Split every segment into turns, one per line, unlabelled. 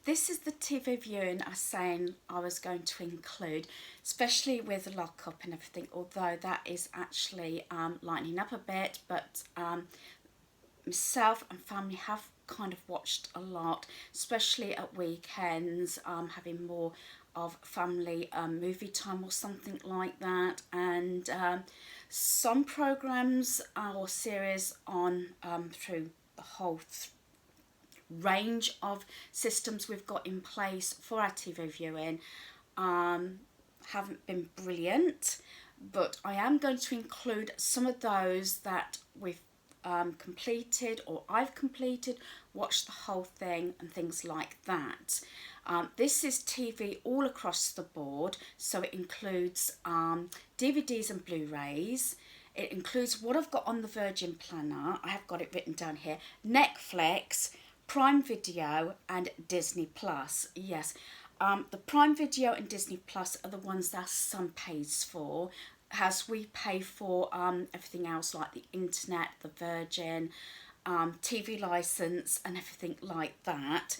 this is the TV viewing I was saying I was going to include, especially with the lock-up and everything, although that is actually lightening up a bit, but myself and family have kind of watched a lot, especially at weekends, having more of family movie time or something like that, and some programs or series on through the whole range of systems we've got in place for our TV viewing haven't been brilliant, but I am going to include some of those that we've completed or I've completed, watched the whole thing and things like that. This is TV all across the board, so it includes DVDs and Blu-rays. It includes what I've got on the Virgin Planner. I have got it written down here. Netflix, Prime Video and Disney Plus. Yes, the Prime Video and Disney Plus are the ones that Sun pays for, as we pay for everything else like the internet, the Virgin, TV license and everything like that,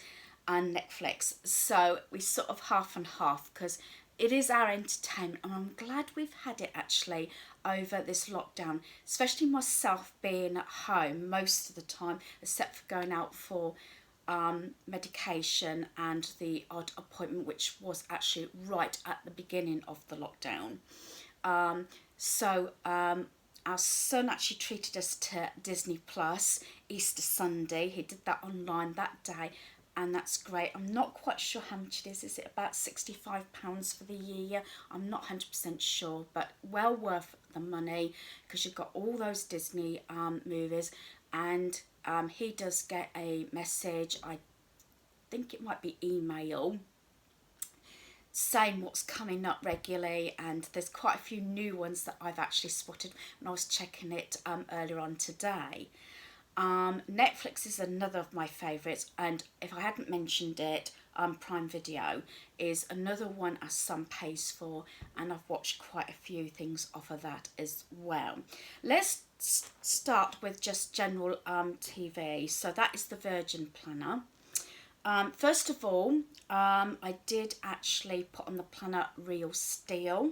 and Netflix. So we sort of half and half because it is our entertainment, and I'm glad we've had it actually over this lockdown, especially myself being at home most of the time, except for going out for medication and the odd appointment, which was actually right at the beginning of the lockdown. Our son actually treated us to Disney Plus Easter Sunday. He did that online that day, and that's great. I'm not quite sure how much it is. Is it about £65 for the year? I'm not 100% sure, but well worth the money because you've got all those Disney movies, and he does get a message, I think it might be email, saying what's coming up regularly, and there's quite a few new ones that I've actually spotted when I was checking it earlier on today. Netflix is another of my favourites, and if I hadn't mentioned it, Prime Video is another one our son pays for, and I've watched quite a few things off of that as well. Let's start with just general TV. So that is the Virgin Planner. First of all, I did actually put on the planner Real Steel.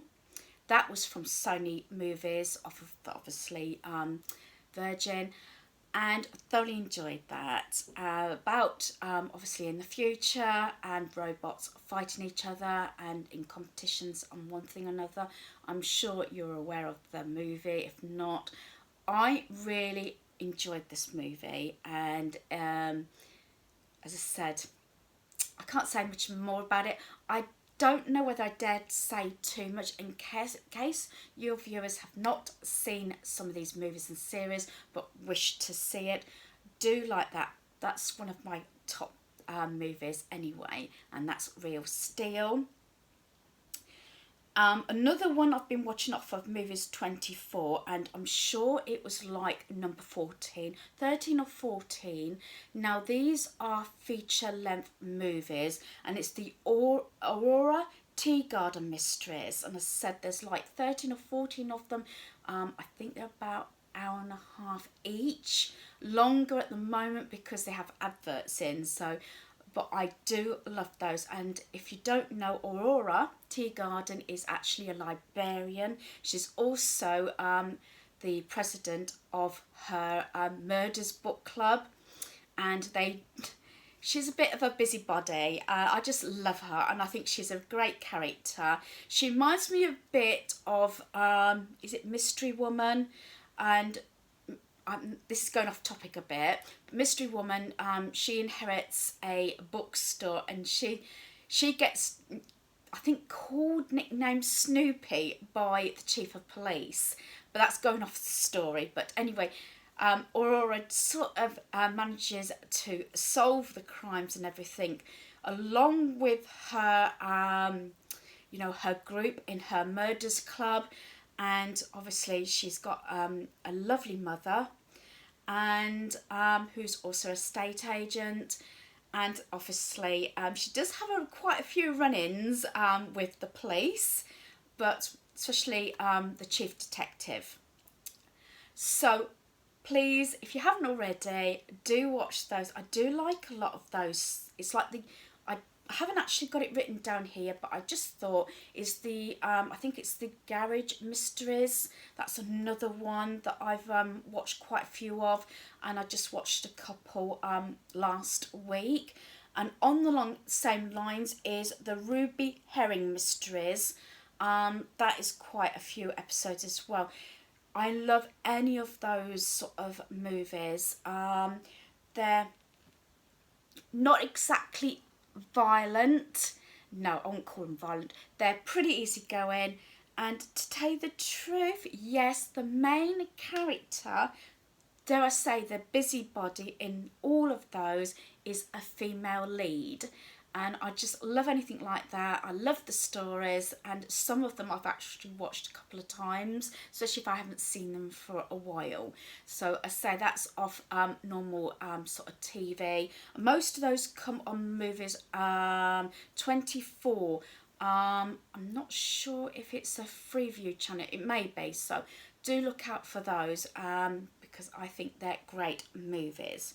That was from Sony Movies, off of obviously Virgin, and I thoroughly enjoyed that. About obviously in the future and robots fighting each other and in competitions on one thing or another. I'm sure you're aware of the movie. If not, I really enjoyed this movie, and as I said, I can't say much more about it. I don't know whether I dare say too much in case your viewers have not seen some of these movies and series but wish to see it. Do like that. That's one of my top movies anyway, and that's Real Steel. Another one I've been watching off of movies 24, and I'm sure it was like number 14, 13 or 14. Now these are feature length movies, and it's the Aurora Teagarden Mistress, and as I said there's like 13 or 14 of them. I think they're about hour and a half each, longer at the moment because they have adverts in, so but I do love those. And if you don't know, Aurora Teagarden is actually a librarian. She's also the president of her Murders Book Club, and she's a bit of a busybody. I just love her, and I think she's a great character. She reminds me a bit of, is it Mystery Woman? And this is going off topic a bit. Mystery Woman, she inherits a bookstore, and she gets, I think, nicknamed Snoopy by the chief of police, but that's going off the story. But anyway, Aurora sort of manages to solve the crimes and everything, along with her, her group in her murders club. And obviously she's got a lovely mother, and who's also a estate agent, and obviously she does have quite a few run-ins with the police, but especially the chief detective. So please, if you haven't already, do watch those. I do like a lot of those. It's like the I haven't actually got it written down here, but I just thought is the I think it's the Garage Mysteries. That's another one that I've watched quite a few of, and I just watched a couple last week. And on the same lines is the Ruby Herring Mysteries. That is quite a few episodes as well. I love any of those sort of movies. They're not exactly violent. No, I won't call them violent. They're pretty easygoing. And to tell you the truth, yes, the main character, dare I say, the busybody in all of those is a female lead. And I just love anything like that. I love the stories, and some of them I've actually watched a couple of times, especially if I haven't seen them for a while. So I say that's off normal sort of TV. Most of those come on movies 24. I'm not sure if it's a Freeview channel. It may be, so do look out for those because I think they're great movies.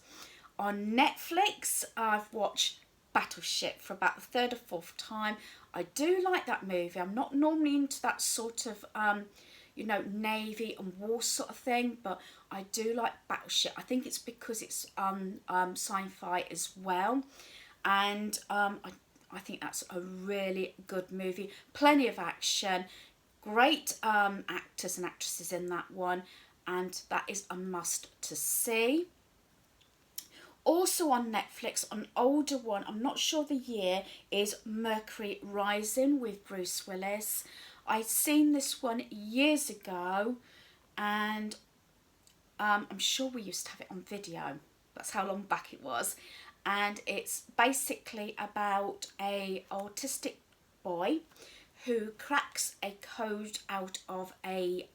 On Netflix, I've watched Battleship for about the third or fourth time. I do like that movie. I'm not normally into that sort of, Navy and war sort of thing, but I do like Battleship. I think it's because it's sci-fi as well, and I think that's a really good movie. Plenty of action, great actors and actresses in that one, and that is a must to see. Also on Netflix, an older one, I'm not sure the year, is Mercury Rising with Bruce Willis. I'd seen this one years ago, and I'm sure we used to have it on video. That's how long back it was. And it's basically about a autistic boy who cracks a code out of a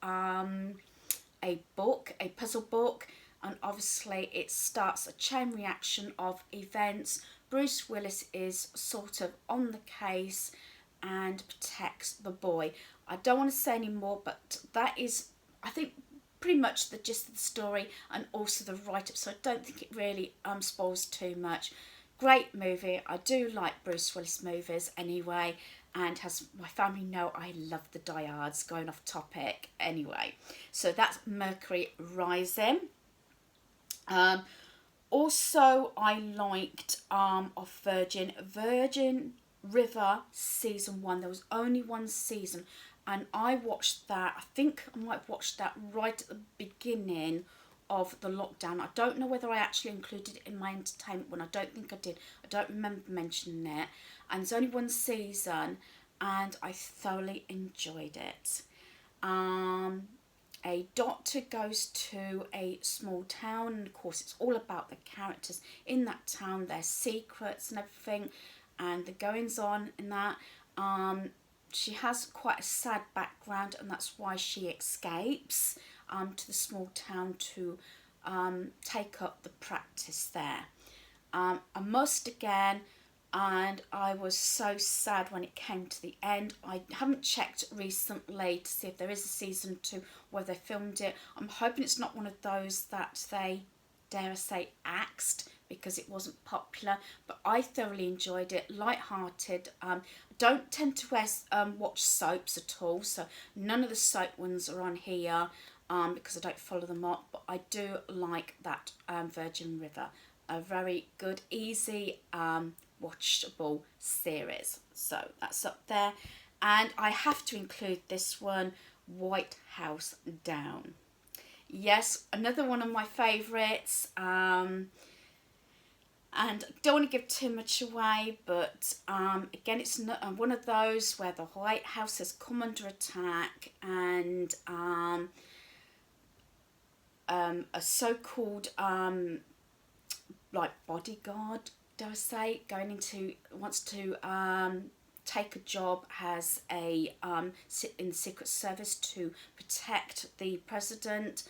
book, a puzzle book, and obviously it starts a chain reaction of events. Bruce Willis is sort of on the case and protects the boy. I don't want to say any more, but that is, I think, pretty much the gist of the story, and also the write-up, so I don't think it really spoils too much. Great movie. I do like Bruce Willis movies anyway, and as my family know, I love the diehards, going off topic anyway. So that's Mercury Rising. Also, I liked of Virgin River season 1. There was only one season, and I watched that. I think I might have watched that right at the beginning of the lockdown. I don't know whether I actually included it in my entertainment one. I don't think I did. I don't remember mentioning it. And there's only one season, and I thoroughly enjoyed it. A doctor goes to a small town, and of course it's all about the characters in that town, their secrets and everything, and the goings on in that. She has quite a sad background, and that's why she escapes to the small town to take up the practice there. I must again, and I was so sad when it came to the end. I haven't checked recently to see if there is a season 2, where they filmed it. I'm hoping it's not one of those that they, dare I say, axed because it wasn't popular, but I thoroughly enjoyed it. Light-hearted. Don't tend to watch soaps at all, so none of the soap ones are on here because I don't follow them up, but I do like that Virgin River. A very good, easy, watchable series. So that's up there. And I have to include this one, White House Down. Yes, another one of my favourites. And I don't want to give too much away, but again, it's not one of those where the White House has come under attack, and a so-called like bodyguard, dare I say, wants to take a job as a in the Secret Service to protect the president,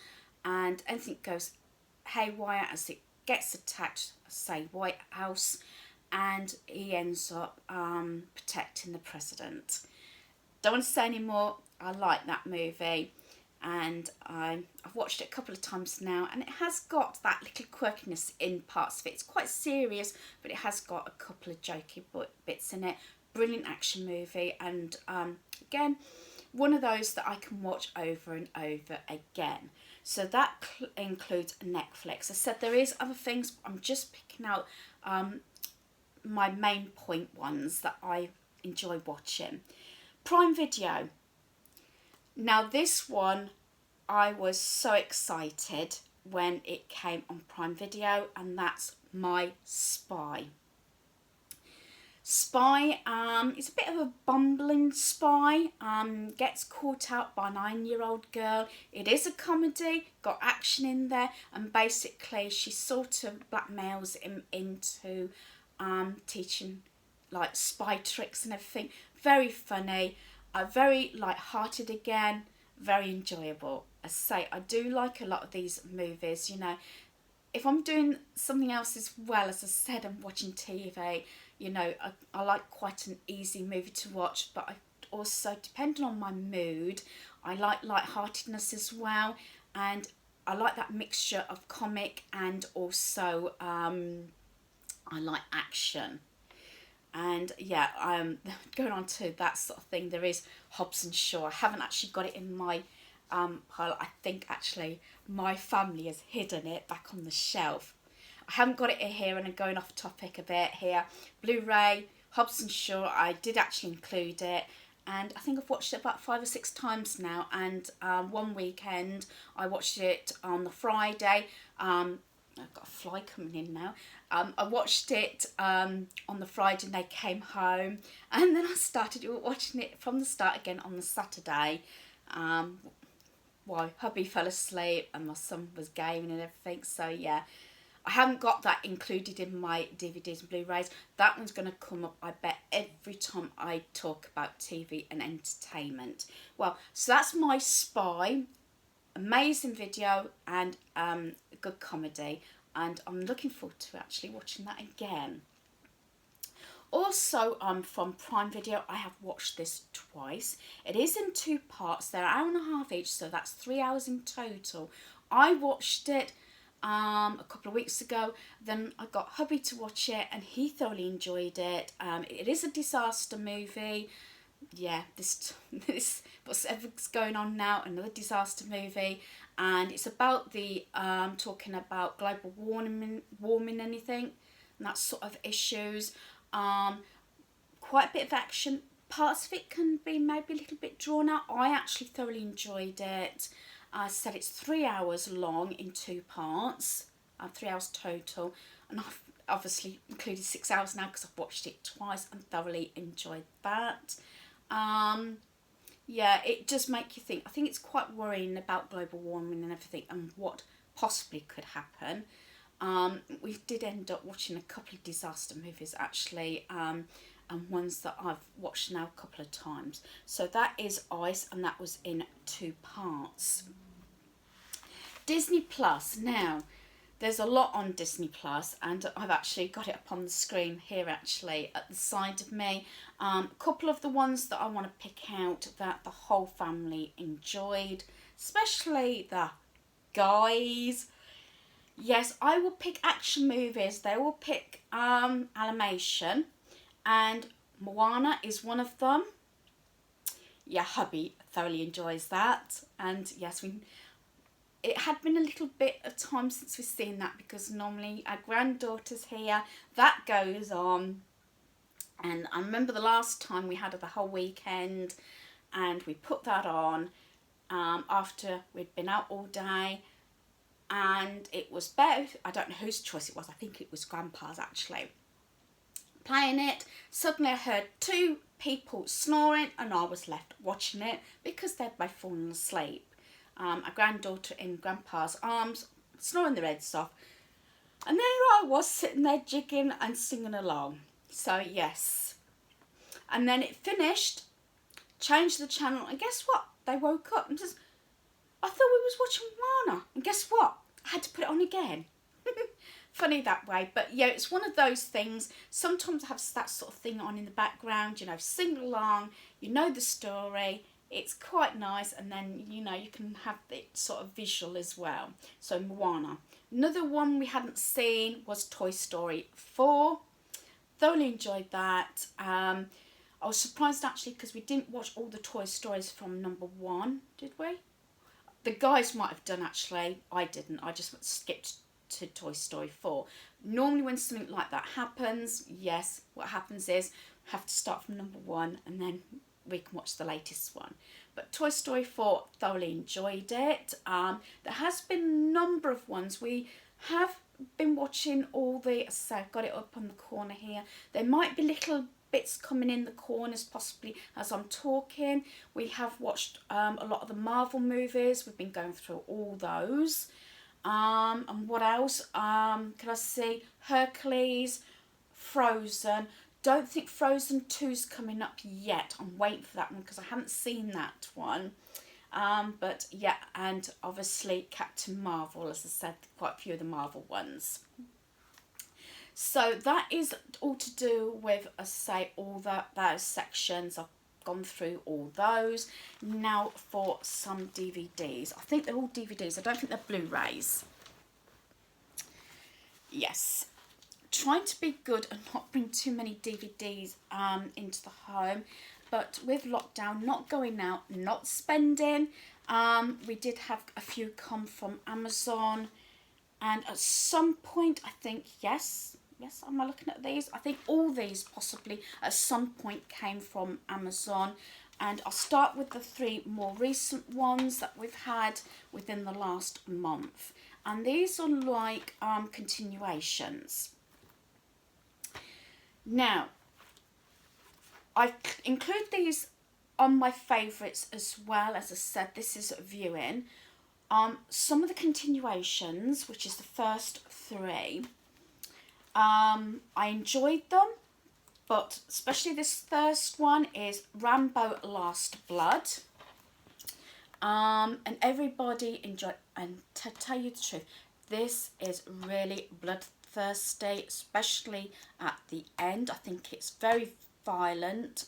and anything goes haywire as it gets attacked, say White House, and he ends up protecting the president. Don't want to say any more. I like that movie, and I've watched it a couple of times now, and it has got that little quirkiness in parts of it. It's quite serious, but it has got a couple of jokey bits in it. Brilliant action movie, and again, one of those that I can watch over and over again. So that includes Netflix. I said there is other things, but I'm just picking out my main point ones that I enjoy watching. Prime Video. Now this one, I was so excited when it came on Prime Video, and that's My Spy. Spy is a bit of a bumbling spy, gets caught out by a 9-year-old girl. It is a comedy, got action in there, and basically she sort of blackmails him into teaching like spy tricks and everything. Very funny, very light-hearted again, very enjoyable. I say, I do like a lot of these movies, you know. If I'm doing something else as well, as I said, I'm watching TV, you know, I like quite an easy movie to watch, but I also, depending on my mood, I like lightheartedness as well, and I like that mixture of comic and also I like action. And yeah, going on to that sort of thing, there is Hobbs and Shaw. I haven't actually got it in my pile. I think actually my family has hidden it back on the shelf. I haven't got it in here, and I'm going off topic a bit here. Blu-ray, Hobbs and Shaw, I did actually include it, and I think I've watched it about 5 or 6 times now, and one weekend I watched it on the Friday. I've got a fly coming in now. I watched it on the Friday and they came home, and then I started watching it from the start again on the Saturday. Why, hubby fell asleep and my son was gaming and everything, so yeah. I haven't got that included in my DVDs and Blu-rays. That one's going to come up, I bet, every time I talk about TV and entertainment. Well, so that's My Spy. Amazing video and good comedy, and I'm looking forward to actually watching that again. Also, from Prime Video, I have watched this twice. It is in 2 parts. They're an hour and a half each, so that's 3 hours in total. I watched it a couple of weeks ago. Then I got hubby to watch it, and he thoroughly enjoyed it. It is a disaster movie. Yeah, this what's going on now, another disaster movie, and it's about the talking about global warming anything, and that sort of issues. Quite a bit of action. Parts of it can be maybe a little bit drawn out. I actually thoroughly enjoyed it. I said it's 3 hours long in 2 parts, 3 hours total, and I've obviously included 6 hours now because I've watched it twice and thoroughly enjoyed that. Yeah, it does make you think. I think it's quite worrying about global warming and everything and what possibly could happen. We did end up watching a couple of disaster movies actually, and ones that I've watched now a couple of times. So that is Ice, and that was in 2 parts. Disney Plus. Now, there's a lot on Disney Plus, and I've actually got it up on the screen here actually at the side of me. A couple of the ones that I want to pick out that the whole family enjoyed, especially the guys. Yes, I will pick action movies. They will pick animation, and Moana is one of them. Yeah, hubby thoroughly enjoys that, and yes, it had been a little bit of time since we've seen that, because normally our granddaughter's here, that goes on, and I remember the last time we had it the whole weekend, and we put that on after we'd been out all day, and it was better. I don't know whose choice it was. I think it was Grandpa's actually. Playing it, suddenly I heard 2 people snoring, and I was left watching it because they'd both fallen asleep. A granddaughter in Grandpa's arms, snoring their heads off, and there I was sitting there jigging and singing along. So yes, and then it finished, changed the channel, and guess what? They woke up and says, I thought we was watching Moana, and guess what? I had to put it on again. Funny that way, but yeah, it's one of those things. Sometimes I have that sort of thing on in the background, you know, sing along, you know the story. It's quite nice, and then, you know, you can have the sort of visual as well. So Moana. Another one we hadn't seen was Toy Story 4. Thoroughly enjoyed that. I was surprised actually because we didn't watch all the Toy Stories from number 1, did we? The guys might have done actually. I didn't. I just skipped to Toy Story 4. Normally when something like that happens, yes, what happens is we have to start from number 1 and then we can watch the latest one. But Toy Story 4, thoroughly enjoyed it. There has been a number of ones. We have been watching all the, so I've got it up on the corner here. There might be little bits coming in the corners possibly as I'm talking. We have watched a lot of the Marvel movies. We've been going through all those. And what else? Can I see? Hercules, Frozen. Don't think Frozen 2's coming up yet. I'm waiting for that one because I haven't seen that one. But yeah, and obviously Captain Marvel, as I said, quite a few of the Marvel ones. So that is all to do with, as I say, all those sections. I've gone through all those. Now for some DVDs. I think they're all DVDs. I don't think they're Blu-rays. Yes. Trying to be good and not bring too many DVDs into the home. But with lockdown, not going out, not spending, we did have a few come from Amazon. And at some point, I think, yes, am I looking at these? I think all these possibly at some point came from Amazon. And I'll start with the 3 more recent ones that we've had within the last month. And these are like continuations. Now, I include these on my favourites as well. As I said, this is viewing. Some of the continuations, which is the first 3, I enjoyed them, but especially this first one is Rambo Last Blood. And everybody enjoyed, and to tell you the truth, this is really bloodthirsty, especially at the end. I think it's very violent.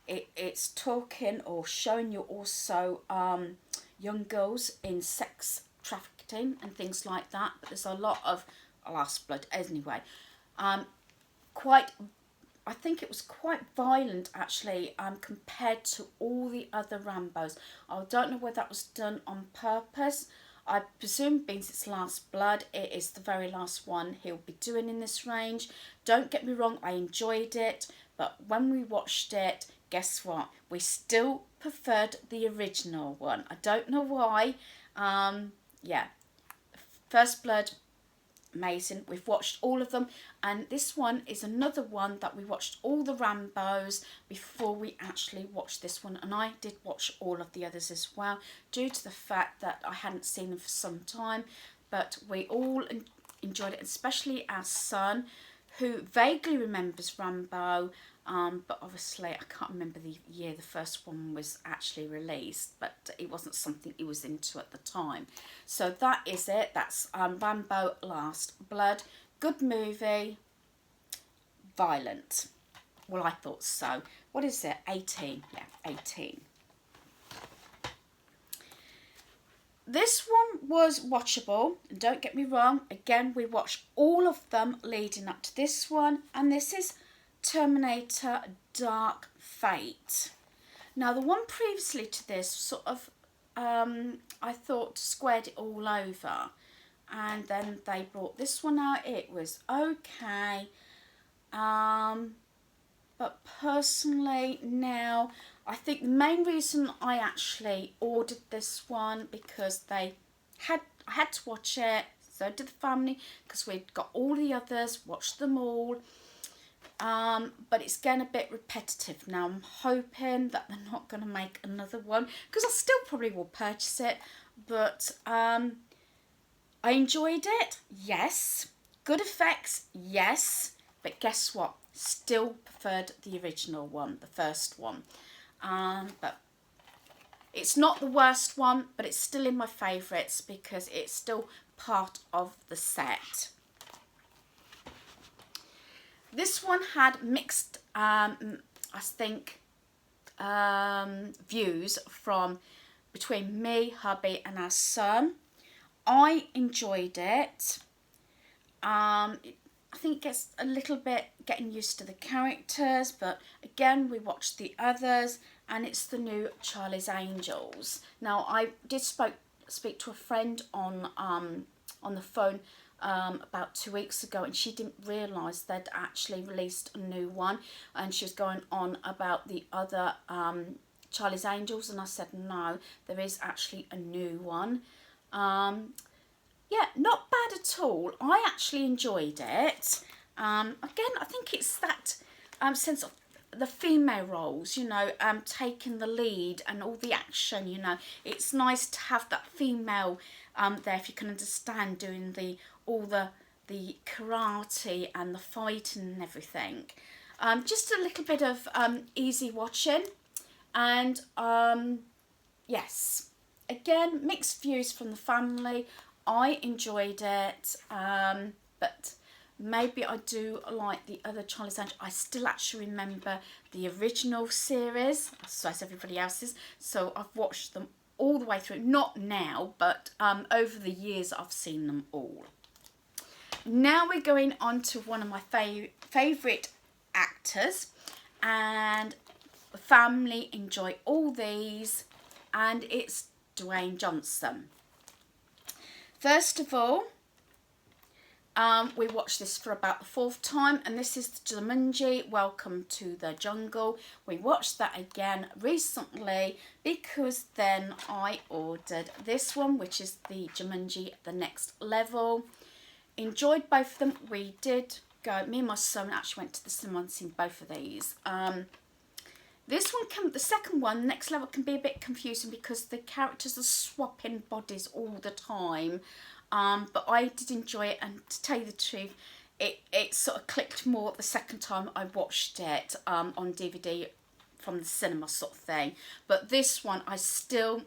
It's talking or showing you also young girls in sex trafficking and things like that, but there's a lot of Last Blood anyway. I think it was quite violent actually compared to all the other Rambos. I don't know whether that was done on purpose. I presume being it's Last Blood, it is the very last one he'll be doing in this range. Don't get me wrong, I enjoyed it, but when we watched it, guess what? We still preferred the original one. I don't know why. Yeah, First Blood, amazing. We've watched all of them, and this one is another one that we watched all the Rambos before we actually watched this one, and I did watch all of the others as well due to the fact that I hadn't seen them for some time, but we all enjoyed it, especially our son, who vaguely remembers Rambo, but obviously I can't remember the year the first one was actually released, but it wasn't something he was into at the time. So that is it. That's Rambo Last Blood. Good movie. Violent. Well, I thought so. What is it? 18. Yeah, 18. This one was watchable. Don't get me wrong. Again, we watched all of them leading up to this one. And this is Terminator Dark Fate. Now, the one previously to this sort of, I thought squared it all over. And then they brought this one out. It was okay. But personally, now, I think the main reason I actually ordered this one because I had to watch it. So did the family because we'd got all the others, watched them all. But it's getting a bit repetitive now. I'm hoping that they're not going to make another one because I still probably will purchase it. But I enjoyed it, yes. Good effects, yes. But guess what? Still preferred the original one, the first one. But it's not the worst one, but it's still in my favourites because it's still part of the set. This one had mixed, I think, views from between me, hubby and our son. I enjoyed it. I think it gets a little bit getting used to the characters, but again we watched the others, and it's the new Charlie's Angels. Now I did speak to a friend on the phone about 2 weeks ago, and she didn't realise they'd actually released a new one, and she was going on about the other Charlie's Angels, and I said no, there is actually a new one. Yeah, not bad at all. I actually enjoyed it. Again, I think it's that sense of the female roles, you know, taking the lead and all the action, you know. It's nice to have that female there, if you can understand, doing all the karate and the fighting and everything. Just a little bit of easy watching, and yes, again, mixed views from the family. I enjoyed it, but maybe I do like the other Charlie's Angels. I still actually remember the original series, so as everybody else's, so I've watched them all the way through. Not now, but over the years I've seen them all. Now we're going on to one of my favourite actors, and the family enjoy all these, and it's Dwayne Johnson. First of all, we watched this for about the 4th time, and this is Jumanji, Welcome to the Jungle. We watched that again recently because then I ordered this one, which is the Jumanji The Next Level. Enjoyed both of them. We did go, me and my son actually went to the cinema and seen both of these. This one, the second one, Next Level, can be a bit confusing because the characters are swapping bodies all the time. But I did enjoy it, and to tell you the truth, it sort of clicked more the second time I watched it on DVD from the cinema sort of thing. But this one, I still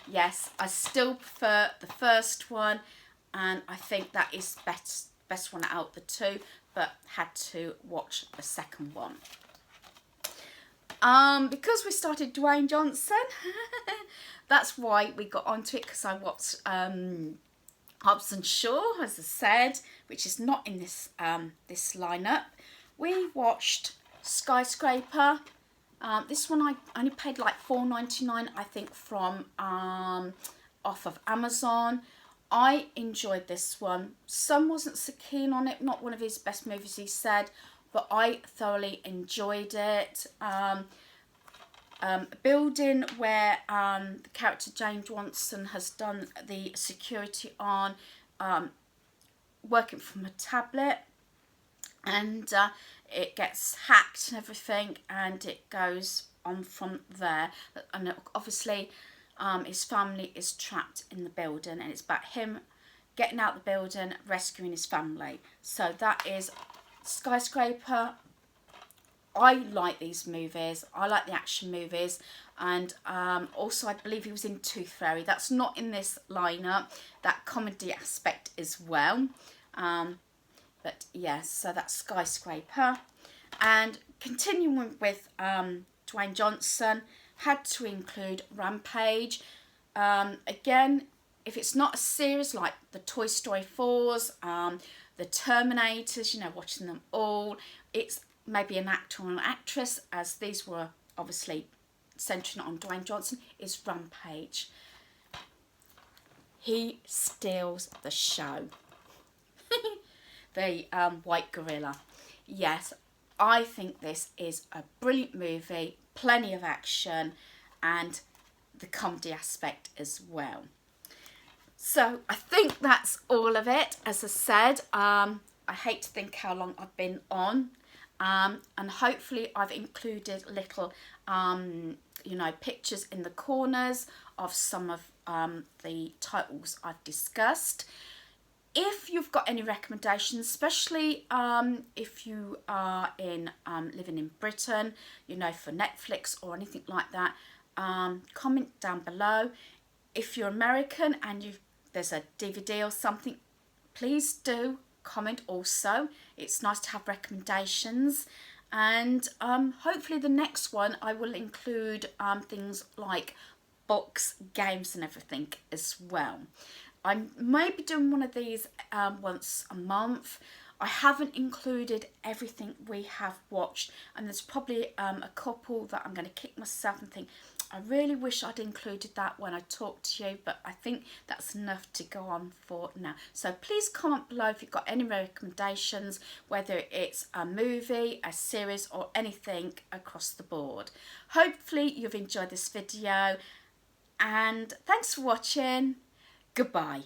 prefer the first one, and I think that is best one out of the two, but had to watch the second one. Because we started Dwayne Johnson, that's why we got onto it, because I watched Hobbs and Shaw, as I said, which is not in this this lineup. We watched Skyscraper. This one I only paid like $4.99, I think, from off of Amazon. I enjoyed this one. Son wasn't so keen on it, not one of his best movies, he said, but I thoroughly enjoyed it. A building where the character James Johnson has done the security on, working from a tablet, and it gets hacked and everything, and it goes on from there. And obviously his family is trapped in the building, and it's about him getting out the building, rescuing his family. So that is Skyscraper. I like these movies. I like the action movies, and also I believe he was in Tooth Fairy. That's not in this lineup. That comedy aspect as well. But yes, so that's Skyscraper. And continuing with Dwayne Johnson, had to include Rampage. Again, if it's not a series like the Toy Story 4s, the Terminators, you know, watching them all, it's maybe an actor or an actress, as these were obviously centering on Dwayne Johnson, is Rampage. He steals the show. The white gorilla. Yes, I think this is a brilliant movie, plenty of action, and the comedy aspect as well. So I think that's all of it. As I said, I hate to think how long I've been on. And hopefully I've included little, pictures in the corners of some of the titles I've discussed. If you've got any recommendations, especially if you are living in Britain, for Netflix or anything like that, comment down below. If you're American and there's a DVD or something, please do comment also. It's nice to have recommendations. And hopefully the next one I will include things like books, games and everything as well. I may be doing one of these once a month. I haven't included everything we have watched, and there's probably a couple that I'm going to kick myself and think, I really wish I'd included that when I talked to you, but I think that's enough to go on for now. So please comment below if you've got any recommendations, whether it's a movie, a series or anything across the board. Hopefully you've enjoyed this video, and thanks for watching. Goodbye.